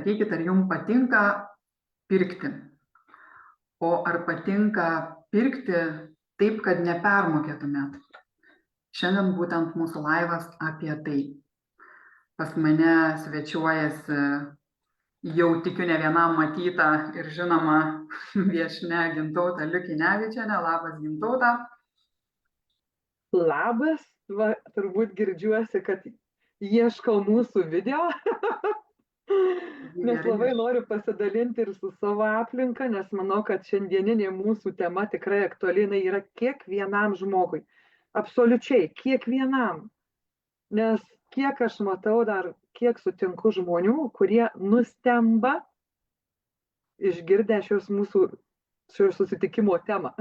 sakykit, ar jums patinka pirkti? O ar patinka pirkti taip, kad nepermokėtumėt? Šiandien būtent mūsų laivas apie tai. Pas mane svečiuojasi jau tikiu ne vienam matyta ir žinoma viešnia Gintautė Liukinevičienė. Labas, Gintauta. Labas, va, turbūt girdžiuosi, kad ieškau mūsų video, nes labai noriu pasidalinti ir su savo aplinka, nes manau, kad šiandieninė mūsų tema tikrai aktuali, jinai yra kiekvienam žmogui, absoliučiai kiekvienam, nes kiek aš matau dar, kiek sutinku žmonių, kurie nustemba išgirdę šio susitikimo temą.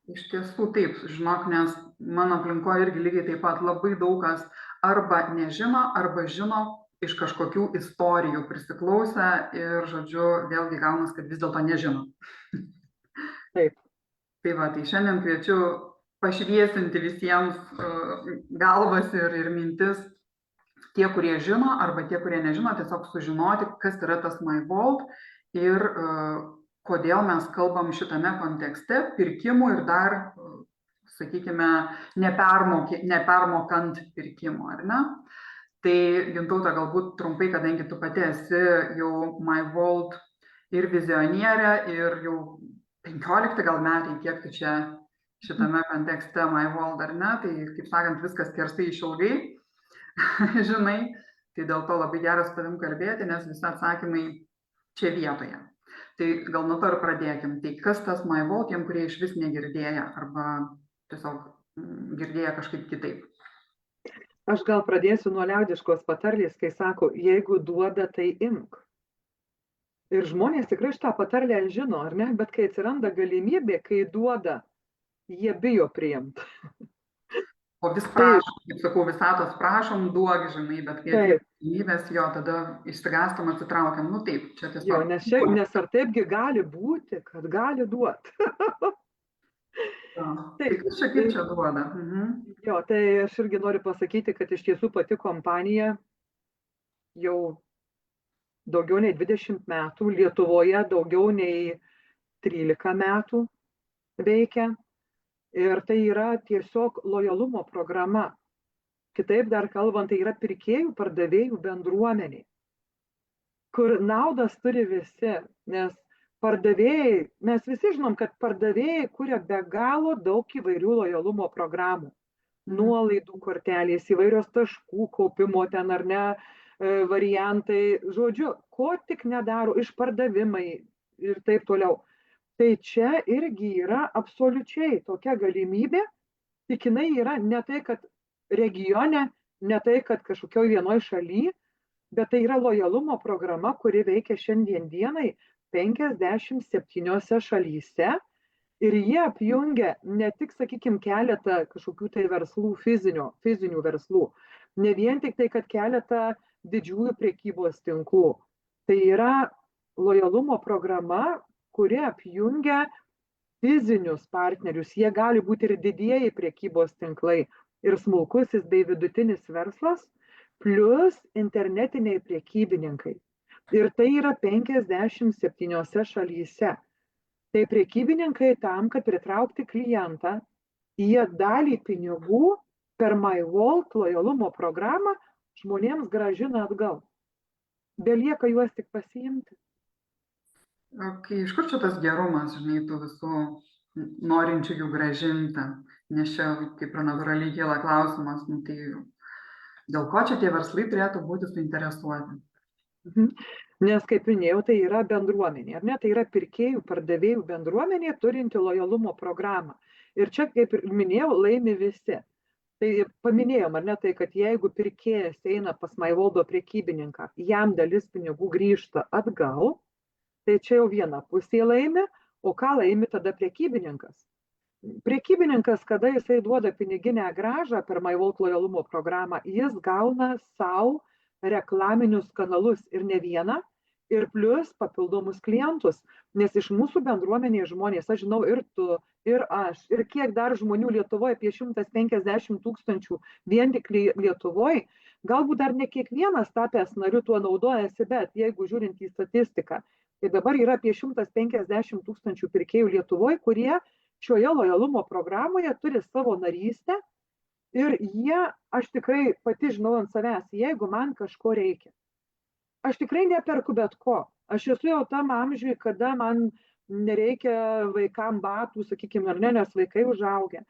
Iš tiesų taip, žinok, nes mano aplinkoje irgi lygiai taip pat labai daug kas arba nežino, arba žino iš kažkokių istorijų prisiklausę ir, žodžiu, vėlgi gaunas, kad vis dėlto nežino. Taip. Tai va, tai šiandien kviečiu pašviesinti visiems galvas ir mintis, tie, kurie žino, arba tie, kurie nežino, tiesiog sužinoti, kas yra tas MyVault ir kodėl mes kalbam šitame kontekste pirkimų ir dar, sakykime, nepermokant pirkimų, ar ne? Tai Gintauta, galbūt trumpai, kadangi tu pati esi jau MyVault ir vizionierė, ir jau 15 gal metai, kiek tu čia šitame kontekste MyVault, ar ne? Tai, kaip sakant, viskas skersai išilgai, žinai, tai dėl to labai geras tavim kalbėti, nes visi atsakymai čia vietoje. Tai gal nuo to ir pradėkim. Tai kas tas MyVault, tiem, kurie iš vis negirdėję arba tiesiog girdėję kažkaip kitaip? Aš gal pradėsiu nuo liaudiškos patarlės, kai sako, jeigu duoda, tai imk. Ir žmonės tikrai šitą patarlę žino, ar ne? Bet kai atsiranda galimybė, kai duoda, jie bijo priimti. O vis prašom, kaip sakau, visatos prašom, duok, žinai, bet kai galimybės jo, tada išsigastam, atsitraukiam, nu taip, čia tiesiog. Jo, nes ar taipgi gali būti, kad gali duoti? Tai kas čia kaip čia duoda? Jo, tai aš irgi noriu pasakyti, kad iš tiesų pati kompanija jau daugiau nei 20 metų, Lietuvoje daugiau nei 13 metų veikia. Ir tai yra tiesiog lojalumo programa. Kitaip dar kalbant, tai yra pirkėjų, pardavėjų bendruomenė, kur naudas turi visi, nes pardavėjai, mes visi žinom, kad pardavėjai kuria be galo daug įvairių lojalumo programų. Nuolaidų kortelės, įvairios taškų kaupimo ten ar ne variantai, žodžiu, ko tik nedaro, išpardavimai ir taip toliau. Tai čia irgi yra absoliučiai tokia galimybė, tik jinai yra ne tai, kad regione, ne tai, kad kažkokioje vienoje šalyje, bet tai yra lojalumo programa, kuri veikia šiandien dienai 57 šalyse ir jie apjungia ne tik, sakykime, keletą kažkokių tai verslų, fizinių verslų, ne vien tik tai, kad keletą didžiųjų prekybos tinklų. Tai yra lojalumo programa, kuri apjungia fizinius partnerius. Jie gali būti ir didieji prekybos tinklai, ir smulkusis bei vidutinis verslas, plus internetiniai prekybininkai. Ir tai yra 57 šalyse. Tai prekybininkai tam, kad pritraukti klientą, jie dalį pinigų per MyVault lojalumo programą žmonėms grąžina atgal. Belieka juos tik pasiimti. Okay, iš kur čia tas gerumas, žinai, tų visų norinčių jų grąžinti, nes čia kaip ir natūraliai kyla klausimas, nu, tai dėl ko čia tie verslai turėtų būti suinteresuoti? Nes, kaip minėjau, tai yra bendruomenė, ar ne? Tai yra pirkėjų, pardavėjų bendruomenė turinti lojalumo programą. Ir čia, kaip ir minėjau, laimi visi. Tai paminėjom, ar ne, tai, kad jeigu pirkėjas eina pas MyVault prekybininką, jam dalis pinigų grįžta atgal, tai čia jau viena pusė laimi, o ką laimi tada prekybininkas? Prekybininkas, kada jisai duoda piniginę grąžą per MyVault lojalumo programą, jis gauna savo reklaminius kanalus ir ne vieną, ir plus papildomus klientus. Nes iš mūsų bendruomenės žmonės, aš žinau ir tu, ir aš, ir kiek dar žmonių Lietuvoje, apie 150 000 vien tik Lietuvoje, Galbūt dar ne kiekvienas tapęs nariu tuo naudojasi, bet jeigu žiūrint į statistiką, tai dabar yra apie 150 tūkstančių pirkėjų Lietuvoje, kurie šioje lojalumo programoje turi savo narystę ir jie, aš tikrai pati žinau ant savęs, jeigu man kažko reikia, aš tikrai neperku bet ko. Aš esu jau tam amžiui, kada man nereikia vaikam batų, sakykime, ar ne, nes vaikai užaugę.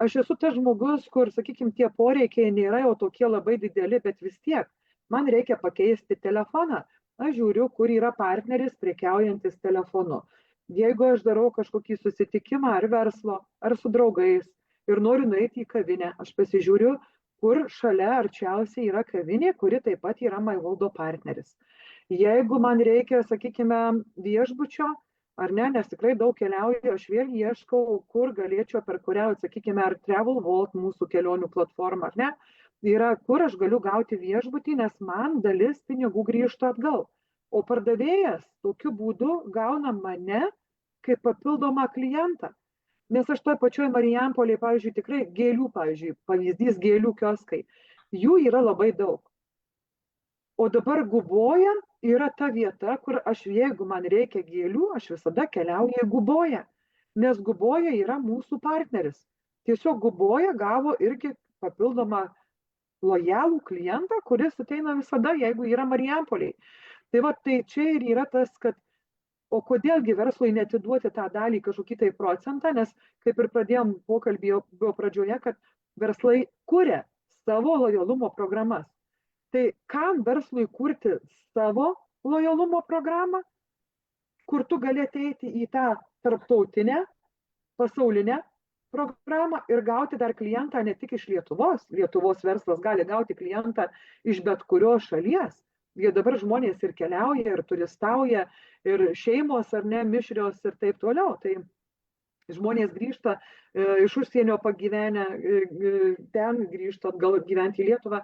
Aš esu tas žmogus, kur, sakykime, tie poreikiai nėra jau tokie labai dideli, bet vis tiek man reikia pakeisti telefoną. Aš žiūriu, kur yra partneris prekiaujantis telefonu. Jeigu aš darau kažkokį susitikimą ar verslo, ar su draugais ir noriu nueiti į kavinę, aš pasižiūriu, kur šalia arčiausiai yra kavinė, kuri taip pat yra MyWoldo partneris. Jeigu man reikia, sakykime, viešbučio, ar ne, nes tikrai daug keliauju, aš vėl ieškau, kur galėčiau perkuriauti, sakykime, ar TravelVault mūsų kelionių platforma, ar ne, yra, kur aš galiu gauti viešbutį, nes man dalis pinigų grįžta atgal. O pardavėjas tokiu būdu gauna mane kaip papildomą klientą. Nes aš toj pačioj Marijampolėje, pavyzdžiui, tikrai gėlių, pavyzdžiui, pavyzdys gėlių kioskai, jų yra labai daug. O dabar Guboja yra ta vieta, kur aš, jeigu man reikia gėlių, aš visada keliauju į Guboją, nes Guboja yra mūsų partneris. Tiesiog Guboja gavo irgi papildomą lojalų klientą, kuris ateina visada, jeigu yra Marijampolėje. Tai va, tai čia ir yra tas, kad o kodėlgi verslui netiduoti tą dalį kažkokį tai procentą, nes kaip ir pradėjom pokalbį jau pradžioje, kad verslai kuria savo lojalumo programas. Tai kam verslui kurti savo lojalumo programą, kur tu gali ateiti į tą tarptautinę, pasaulinę programą ir gauti dar klientą ne tik iš Lietuvos. Lietuvos verslas gali gauti klientą iš bet kurios šalies. Jie dabar žmonės ir keliauja, ir turistauja, ir šeimos, ar ne, mišrios ir taip toliau. Tai žmonės grįžta iš užsienio pagyvenę, ten grįžta atgal gyventi į Lietuvą.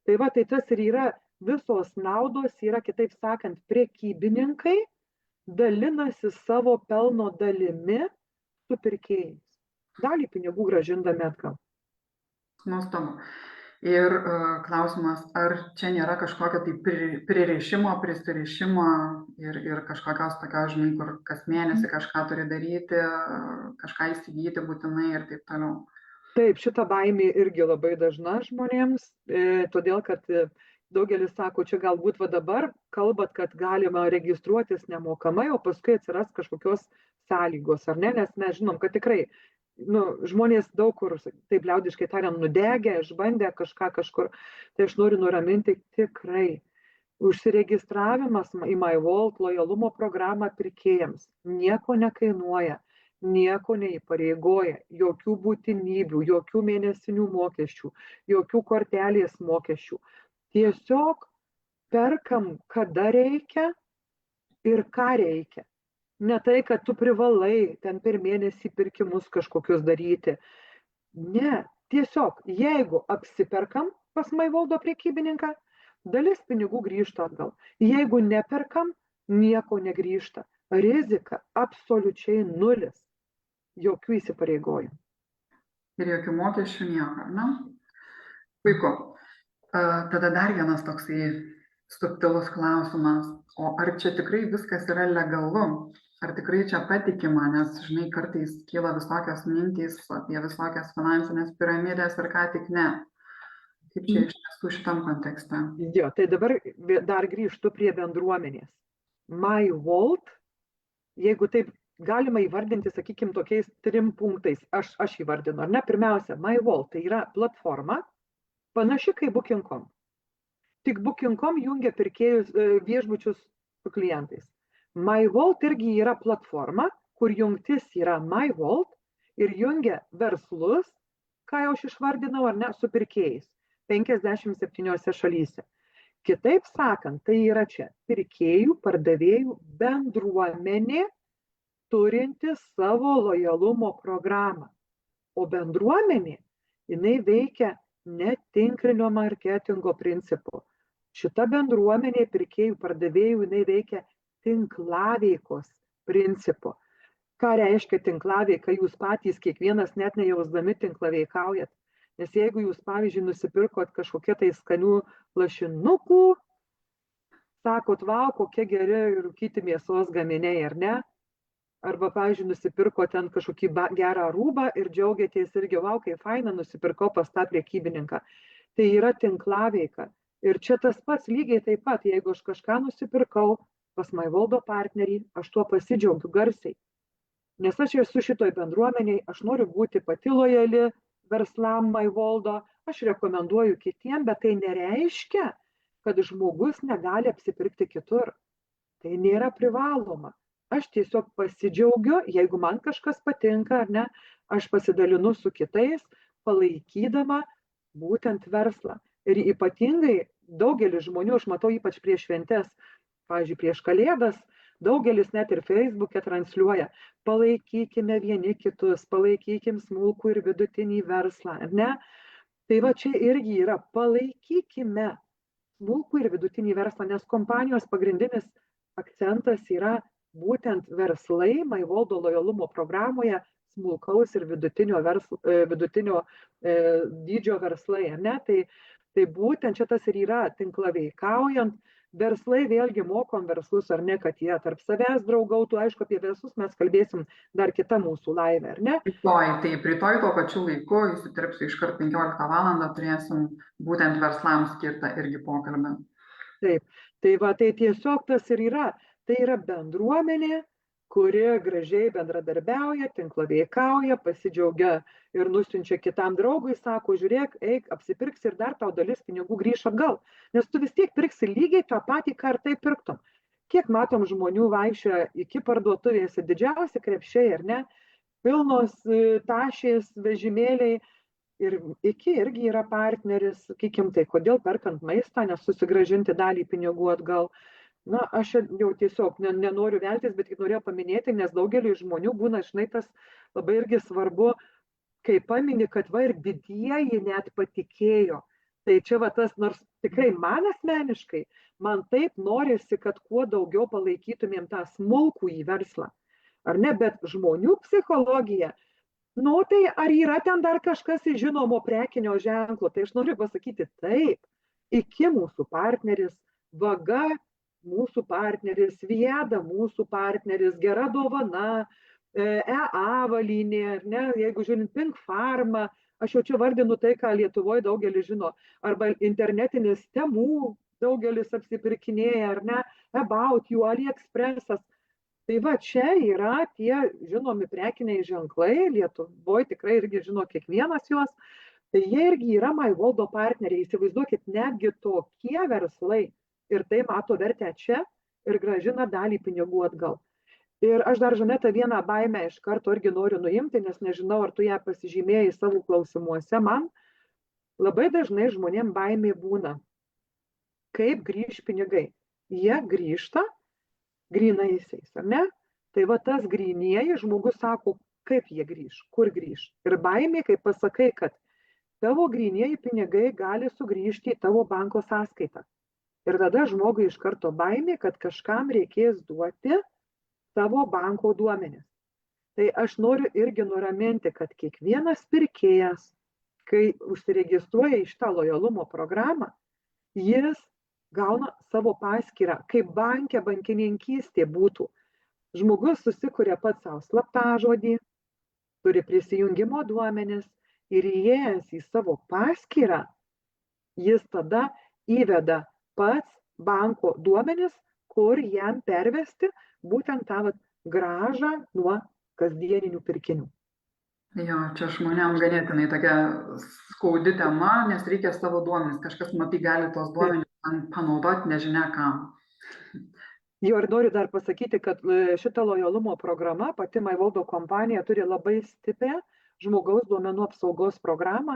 Tai va, tai tas ir yra visos naudos, yra, kitaip sakant, prekybininkai dalinasi savo pelno dalimi su pirkėjais. Dalį pinigų grąžindami atgal. Nuostabu. Ir klausimas, ar čia nėra kažkokio tai pririšimo, prisirišimo ir kažkokios tokios, žinai, kur kas mėnesį kažką turi daryti, kažką įsigyti būtinai ir taip toliau. Taip, šita baimė irgi labai dažna žmonėms, todėl kad daugelis sako, čia galbūt va dabar kalbat, kad galima registruotis nemokamai, o paskui atsiras kažkokios sąlygos, ar ne, nes mes žinom, kad tikrai žmonės daug kur, taip liaudiškai tariant, nudegę, išbandę kažką kažkur. Tai aš noriu nuraminti, tikrai užsiregistravimas į MyWoldo lojalumo programą pirkėjams nieko nekainuoja, nieko neįpareigoja, jokių būtinybių, jokių mėnesinių mokesčių, jokių kortelės mokesčių. Tiesiog perkam, kada reikia ir ką reikia. Ne tai, kad tu privalai ten per mėnesį pirkimus kažkokius daryti. Ne, tiesiog, jeigu apsiperkam pas MyWoldo prekybininką, dalis pinigų grįžta atgal. Jeigu neperkam, nieko negrįžta. Rizika absoliučiai nulis. Jokių įsipareigojimų. Ir jokių mokesčių nieko, ne? Puiku. Tada dar vienas toksai subtilus klausimas. O ar čia tikrai viskas yra legalu? Ar tikrai čia patikima, nes, žinai, kartais kyla visokios mintys apie visokias finansinės piramidės ir ką tik ne. Kaip čia iš tiesų šitam kontekste? Jo, tai dabar dar grįžtu prie bendruomenės. MyWoldo, jeigu taip galima įvardinti, sakykime, tokiais 3 punktais, aš įvardinu, ar ne? Pirmiausia, MyWoldo tai yra platforma, panaši kaip Booking.com. Tik Booking.com jungia pirkėjus viešbučius su klientais. MyWoldo irgi yra platforma, kur jungtis yra MyWoldo ir jungia verslus, ką jau aš išvardinau, ar ne, su pirkėjais 57 šalyse. Kitaip sakant, tai yra čia pirkėjų, pardavėjų bendruomenė turinti savo lojalumo programą. O bendruomenė, jinai veikia netinklinio marketingo principu. Šita bendruomenė pirkėjų, pardavėjų, jinai veikia tinklaveikos principu. Ką reiškia tinklaveika, jūs patys kiekvienas net nejausdami tinklaveikaujat. Nes jeigu jūs, pavyzdžiui, nusipirkot kažkokie tai skanių lašinukų, sakot, vau, kokie geri rūkyti mėsos gaminiai, ar ne? Arba, pavyzdžiui, nusipirko ten kažkokį gerą rūbą ir džiaugiatės irgi, vau, kaip faina, nusipirkau pas tą prekybininką. Tai yra tinklaveika. Ir čia tas pats lygiai taip pat, jeigu aš kažką nusipirkau pas MyVoldo partnerį, aš tuo pasidžiaugiu garsiai. Nes aš esu šitoj bendruomeniai, aš noriu būti pati lojali verslam MyVoldo, aš rekomenduoju kitiem, bet tai nereiškia, kad žmogus negali apsipirkti kitur. Tai nėra privaloma. Aš tiesiog pasidžiaugiu, jeigu man kažkas patinka, ar ne, aš pasidalinu su kitais, palaikydama būtent verslą. Ir ypatingai daugelis žmonių, aš matau ypač prieš šventes, pavyzdžiui, prieš Kalėdas, daugelis net ir Facebook'e transliuoja, palaikykime vieni kitus, palaikykim smulkų ir vidutinį verslą, ar ne? Tai va čia irgi yra, palaikykime smulkų ir vidutinį verslą, nes kompanijos pagrindinis akcentas yra būtent verslai MyVoldo lojalumo programoje smulkaus ir vidutinio dydžio verslai, ar ne? Tai būtent šitas ir yra tinklaveikaujant. Verslai vėlgi mokom verslus, ar ne, kad jie tarp savęs draugautų. Aišku, apie verslus mes kalbėsim dar kitą mūsų laivę, ar ne? Rytoj tuo pačiu laiku, įsiterpsiu iškart 15 valandą, turėsim būtent verslams skirtą irgi pokalbį. Taip, tai va, tai tiesiog tas ir yra. Tai yra bendruomenė, kuri gražiai bendradarbiauja, tinklaveikauja, pasidžiaugia ir nusiunčia kitam draugui, sako, žiūrėk, eik, apsipirksi ir dar tau dalis pinigų grįš atgal. Nes tu vis tiek pirksi lygiai tą patį, ką ir tai pirktum. Kiek matom žmonių vaikščioja iki parduotuvėse, didžiausi krepšiai, ar ne, pilnos tašės, vežimėliai. Ir iki irgi yra partneris, sakykim, tai kodėl perkant maistą, nes susigrąžinti dalį pinigų atgal. Na, aš jau tiesiog nenoriu veltis, bet tik norėjau paminėti, nes daugeliui žmonių būna, žinai, tas labai irgi svarbu, kai pamini, kad va ir didieji net patikėjo. Tai čia va tas, nors tikrai man asmeniškai, man taip norisi, kad kuo daugiau palaikytumėm tą smulkų į verslą. Ar ne, bet žmonių psichologija, nu tai ar yra ten dar kažkas žinomo prekinio ženklo, tai aš noriu pasakyti taip, iki mūsų partneris, vaga, mūsų partneris, Vieda mūsų partneris, Gera dovana, avalynė, ne, jeigu žiūrint Pink Pharma, aš jau čia vardinu tai, ką Lietuvoje daugelis žino, arba internetinis Temu daugelis apsipirkinėja, ar ne, About You, AliExpressas. Tai va čia yra tie žinomi prekiniai ženklai, Lietuvoje tikrai irgi žino kiekvienas juos, tai jie irgi yra MyVoldo partneriai, įsivaizduokit, netgi tokie verslai. Ir tai mato vertę čia ir grąžina dalį pinigų atgal. Ir aš dar, Žaneta, vieną baimę iš karto irgi noriu nuimti, nes nežinau, ar tu ją pasižymėjai savo klausimuose. Man labai dažnai žmonėm baimė būna, kaip grįž pinigai. Jie grįžta grynaisiais, ar ne? Tai va tas grynieji žmogus sako, kaip jie grįž, kur grįž. Ir baimė, kai pasakai, kad tavo grynieji pinigai gali sugrįžti į tavo banko sąskaitą. Ir tada žmogui iš karto baimė, kad kažkam reikės duoti savo banko duomenis. Tai aš noriu irgi nuraminti, kad kiekvienas pirkėjas, kai užsiregistruoja į šitą lojalumo programą, jis gauna savo paskyrą, kaip bankininkystė būtų. Žmogus susikuria pats savo slaptažodį, turi prisijungimo duomenis ir įėjęs į savo paskyrą, jis tada įveda pats banko duomenis, kur jam pervesti būtent tą grąžą nuo kasdieninių pirkinių. Jo, čia žmonėm ganėtinai tokia skaudi tema, nes reikia savo duomenis. Kažkas, matai, gali tos duomenis panaudoti nežinia kam. Jo, ir noriu dar pasakyti, kad šita lojalumo programa, pati MyVoldo kompanija turi labai stiprią žmogaus duomenų apsaugos programą.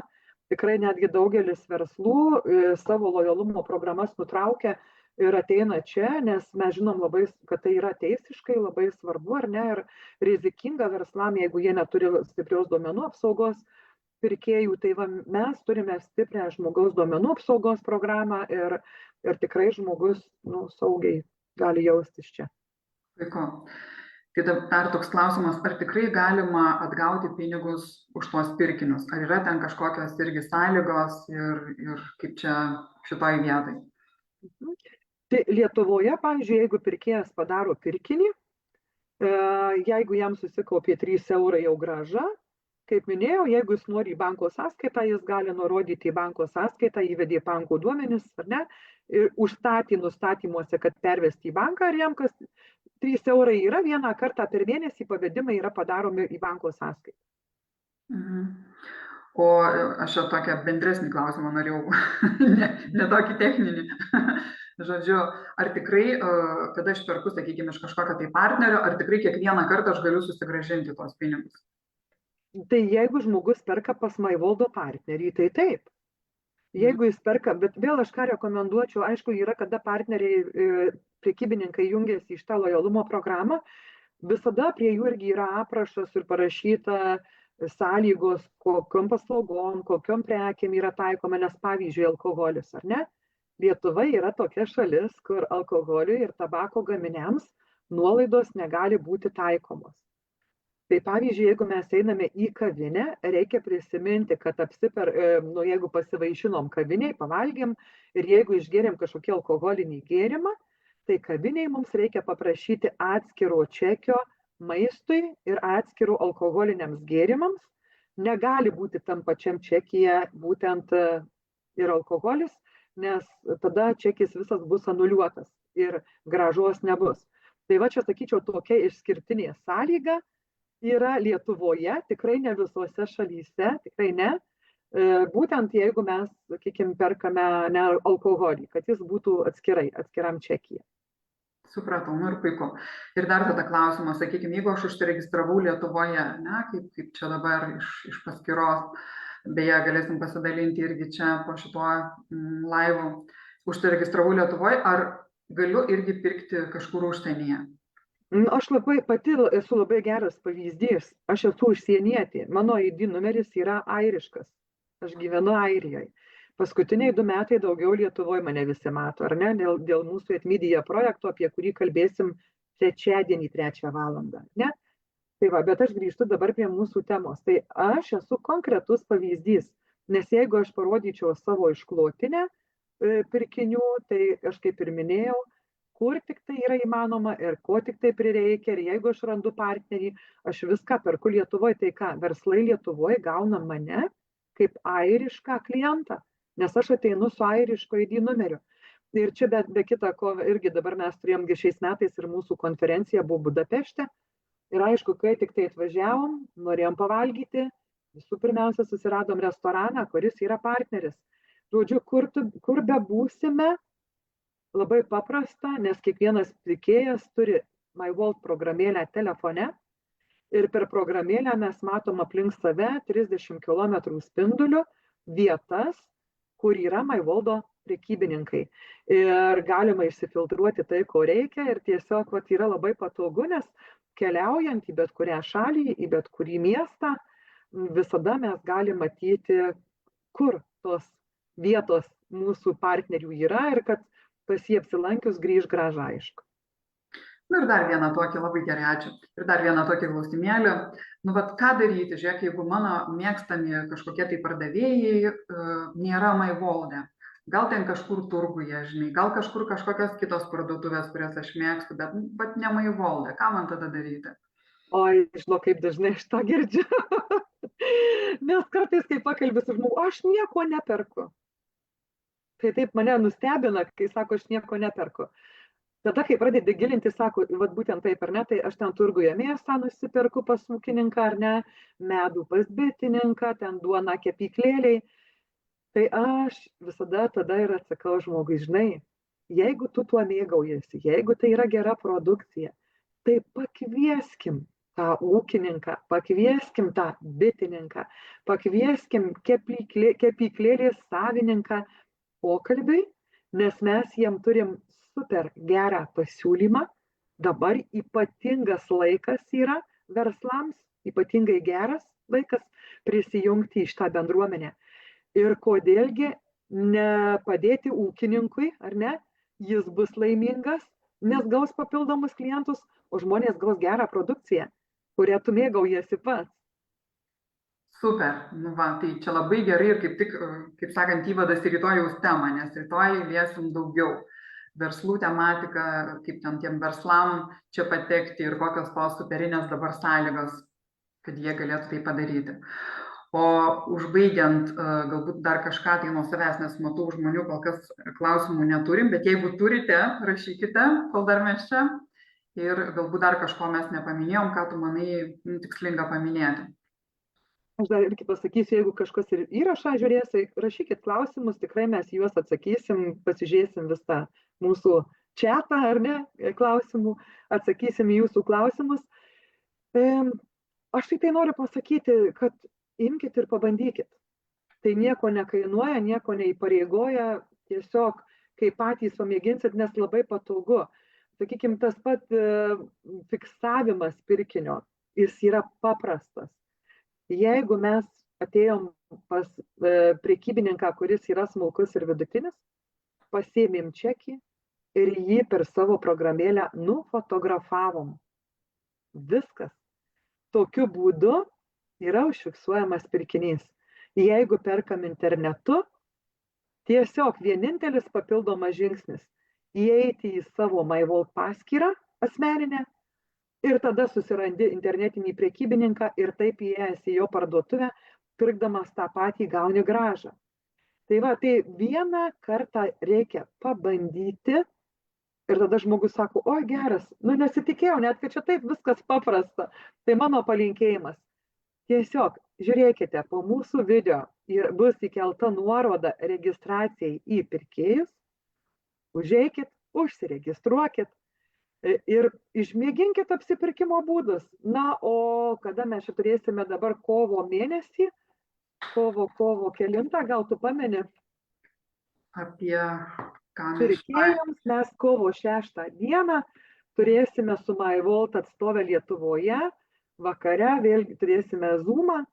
Tikrai netgi daugelis verslų savo lojalumo programas nutraukia ir ateina čia, nes mes žinom labai, kad tai yra teisiškai labai svarbu, ar ne, ir rizikinga verslam, jeigu jie neturi stiprios duomenų apsaugos pirkėjų. Tai va, mes turime stiprią žmogaus duomenų apsaugos programą ir tikrai žmogus saugiai gali jaustis čia. Puiku. Tai dar toks klausimas, ar tikrai galima atgauti pinigus už tuos pirkinius? Ar yra ten kažkokios irgi sąlygos ir kaip čia šitoj vietoj? Tai Lietuvoje, pavyzdžiui, jeigu pirkėjas padaro pirkinį, jeigu jam susikaupė 3 eurai jau grąža, kaip minėjau, jeigu jis nori į banko sąskaitą, jis gali nurodyti į banko sąskaitą, įvedė banko duomenis, ar ne, ir užstatė nustatymuose, kad pervesti į banką, ir jam kas 3 eurai yra, vieną kartą per mėnesį pavedimai yra padaromi į banko sąskaitą. O aš čia tokią bendresnį klausimą norėjau, ne tokį techninį. Žodžiu, ar tikrai, kada aš perku, sakykime, iš kažkokio tai partnerio, ar tikrai kiekvieną kartą aš galiu susigrąžinti tos pinigus? Tai jeigu žmogus perka pas MyVoldo partnerį, tai taip. Jeigu jis perka, bet vėl aš ką rekomenduočiau, aišku, yra, kada partneriai, prekybininkai jungiasi į šitą lojalumo programą, visada prie jų irgi yra aprašas ir parašyta sąlygos, kokiom paslaugom, kokiom prekėm yra taikoma, nes pavyzdžiui, alkoholis, ar ne? Lietuva yra tokia šalis, kur alkoholiui ir tabako gaminiams nuolaidos negali būti taikomos. Tai pavyzdžiui, jeigu mes einame į kavinę, reikia prisiminti, kad jeigu pasivaišinom kaviniai, pavalgėm ir jeigu išgėrėm kažkokį alkoholinį gėrimą, tai kaviniai mums reikia paprašyti atskiro čekio maistui ir atskiro alkoholiniams gėrimams. Negali būti tam pačiam čekyje būtent ir alkoholis, nes tada čekis visas bus anuliuotas ir grąžos nebus. Tai va čia, sakyčiau, tokia išskirtinė sąlyga yra Lietuvoje, tikrai ne visose šalyse, tikrai ne. Būtent jeigu mes, sakykime, perkame ne alkoholį, kad jis būtų atskiram čekyje. Supratau, nu ir puiku. Ir dar tada klausimas, sakykime, jeigu aš užsiregistravau Lietuvoje, ne, kaip čia dabar iš paskyros, beje, galėsim pasidalinti irgi čia po šituo laivu, užsiregistravau Lietuvoje, ar galiu irgi pirkti kažkur užsienyje? Aš pati esu labai geras pavyzdys, aš esu užsienietė, mano ID numeris yra airiškas, aš gyvenu Airijoje. Paskutiniai 2 metai daugiau Lietuvoje mane visi mato, ar ne, dėl mūsų Etmedia projekto, apie kurį kalbėsim trečiadienį 3 valandą, ne? Tai va, bet aš grįžtu dabar prie mūsų temos. Tai aš esu konkretus pavyzdys, nes jeigu aš parodyčiau savo išklotinę pirkinių, tai aš kaip ir minėjau, kur tik tai yra įmanoma ir ko tik tai prireikia, ir jeigu aš randu partnerį, aš viską perku Lietuvoje, tai ką, verslai Lietuvoje gauna mane kaip airišką klientą, nes aš ateinu su airiško ID numeriu. Ir čia be kita ko, irgi dabar mes turėjom šiais metais ir mūsų konferencija buvo Budapešte. Ir aišku, kai tik tai atvažiavom, norėjom pavalgyti, visų pirmiausia susiradom restoraną, kuris yra partneris. Žodžiu, kur bebūsime, labai paprasta, nes kiekvienas pirkėjas turi MyVolt programėlę telefone ir per programėlę mes matom aplink save 30 km spinduliu vietas, kur yra MyVoldo prekybininkai. Ir galima išsifiltruoti tai, ko reikia, ir tiesiog yra labai patogu, nes keliaujant į bet kurią šalį, į bet kurį miestą, visada mes galime matyti, kur tos vietos mūsų partnerių yra ir kad pas jį apsilankius grįž grąža, aišku. Ir dar vieną tokį, labai gerai, ačiū. Ir dar vieną tokį klausimėlį. Nu, vat ką daryti, žiūrėk, jeigu mano mėgstami kažkokie tai pardavėjai nėra MyVolde. Gal ten kažkur turguje, žinai, gal kažkur kažkokios kitos parduotuvės, kurias aš mėgstu, bet ne MyVolde. Ką man tada daryti? Oi, žinau, kaip dažnai aš tą girdžiu. Nes kartais, kai pakalbė su žmogu, aš nieko neperku. Tai taip mane nustebina, kai sako, aš nieko neperku. Tada, kai pradedi gilinti, sako, vat būtent taip, ar ne, tai aš ten turguje mėsą nusiperku pas ūkininką, ar ne, medų pas bitininką, ten duona kepyklėliai. Tai aš visada tada ir atsakau žmogui, žinai, jeigu tu tuo mėgaujasi, jeigu tai yra gera produkcija, tai pakvieskim tą ūkininką, pakvieskim tą bitininką, pakvieskim kepyklėlės savininką pokalbiui, nes mes jiem turim super gerą pasiūlymą. Dabar ypatingas laikas yra verslams, ypatingai geras laikas prisijungti į šitą bendruomenę. Ir kodėlgi nepadėti ūkininkui, ar ne? Jis bus laimingas, nes gaus papildomus klientus, o žmonės gaus gerą produkciją, kurią tu mėgaujasi pats. Super, nu va, tai čia labai gerai ir kaip tik, kaip sakant, įvadas į rytojaus temą, nes rytoj liesim daugiau verslų tematiką, kaip ten tiem verslam čia patekti ir kokios tos superinės dabar sąlygos, kad jie galėtų tai padaryti. O užbaigiant, galbūt dar kažką tai nuo savęs, nes matau žmonių, kol kas klausimų neturim, bet jeigu turite, rašykite, kol dar mes čia. Ir galbūt dar kažko mes nepaminėjom, ką tu manai tikslinga paminėti. Aš dar irgi pasakysiu, jeigu kažkas ir įrašą žiūrės, tai rašykit klausimus, tikrai mes juos atsakysim, pasižiūrėsim visą mūsų chatą, ar ne, klausimų, atsakysim į jūsų klausimus. Aš tai noriu pasakyti, kad imkit ir pabandykit. Tai nieko nekainuoja, nieko neįpareigoja, tiesiog kai patys pamėginsit, nes labai patogu. Sakykime, tas pat fiksavimas pirkinio, jis yra paprastas. Jeigu mes atėjom pas prekybininką, kuris yra smulkus ir vidutinis, pasiėmėm čekį ir jį per savo programėlę nufotografavom. Viskas. Tokiu būdu yra užfiksuojamas pirkinys. Jeigu perkam internetu, tiesiog vienintelis papildomas žingsnis – įeiti į savo MyVault paskyrą asmeninę ir tada susirandi internetinį prekybininką ir taip įėjęs į jo parduotuvę, pirkdamas tą patį gauni grąžą. Tai va, tai vieną kartą reikia pabandyti ir tada žmogus sako, oi geras, nu nesitikėjau net, kad čia taip viskas paprasta. Tai mano palinkėjimas. Tiesiog žiūrėkite, po mūsų video bus įkelta nuoroda registracijai į pirkėjus, užeikit, užsiregistruokit ir išmėginkit apsipirkimo būdus. Na, o kada mes čia turėsime dabar kovo mėnesį, kovo kelintą, gal tu pameni? Apie ką mes... Pirkėjams mes kovo 6 dieną turėsime su MyVault atstovę Lietuvoje, vakare vėlgi turėsime Zoomą,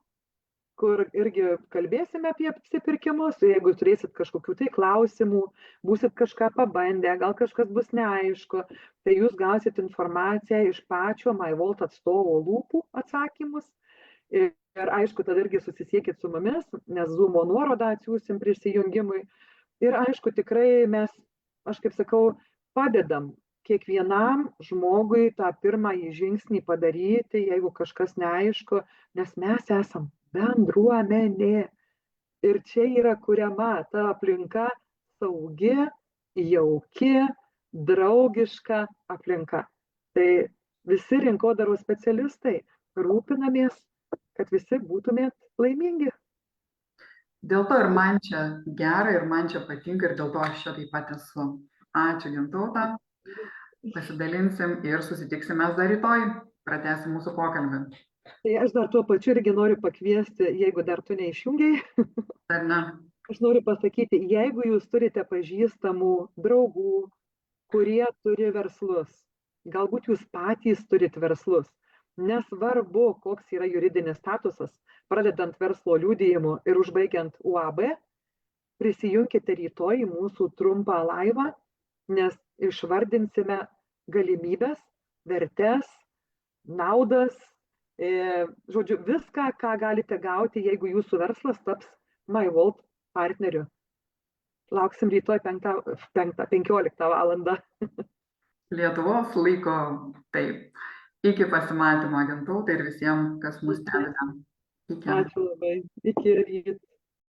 kur irgi kalbėsime apie apsipirkimus. Jeigu turėsit kažkokių tai klausimų, būsit kažką pabandę, gal kažkas bus neaišku, tai jūs gausit informaciją iš pačio MyVault atstovo lūpų atsakymus. Ir aišku, tada irgi susisiekit su mumis, nes Zoomo nuorodą atsiųsim prisijungimui. Ir aišku, tikrai mes, aš kaip sakau, padedam kiekvienam žmogui tą pirmąjį žingsnį padaryti, jeigu kažkas neaišku, nes mes esam bendruomenė. Ir čia yra kuriama ta aplinka saugi, jauki, draugiška aplinka. Tai visi rinkodaros specialistai rūpinamės, kad visi būtumėt laimingi. Dėl to ir man čia gera, ir man čia patinka, ir dėl to aš čia taip pat esu. Ačiū, Gintauta. Pasidalinsim ir susitiksime dar rytoj. Pratęsim mūsų pokalbį. Tai aš dar tuo pačiu irgi noriu pakviesti, jeigu dar tu neišjungiai. Dar ne. Aš noriu pasakyti, jeigu jūs turite pažįstamų draugų, kurie turi verslus, galbūt jūs patys turit verslus, nesvarbu, koks yra juridinis statusas, pradedant verslo liudijimu ir užbaigiant UAB, prisijunkite rytoj į mūsų trumpą laivą, nes išvardinsime galimybės, vertes, naudas, žodžiu, viską, ką galite gauti, jeigu jūsų verslas taps MyVault partneriu. Lauksim rytoj 15 valandą. Lietuvos laiko taip. Iki pasimatymo, Gintautai, ir visiems, kas mus stebite. Iki. Ačiū labai. Iki ryto.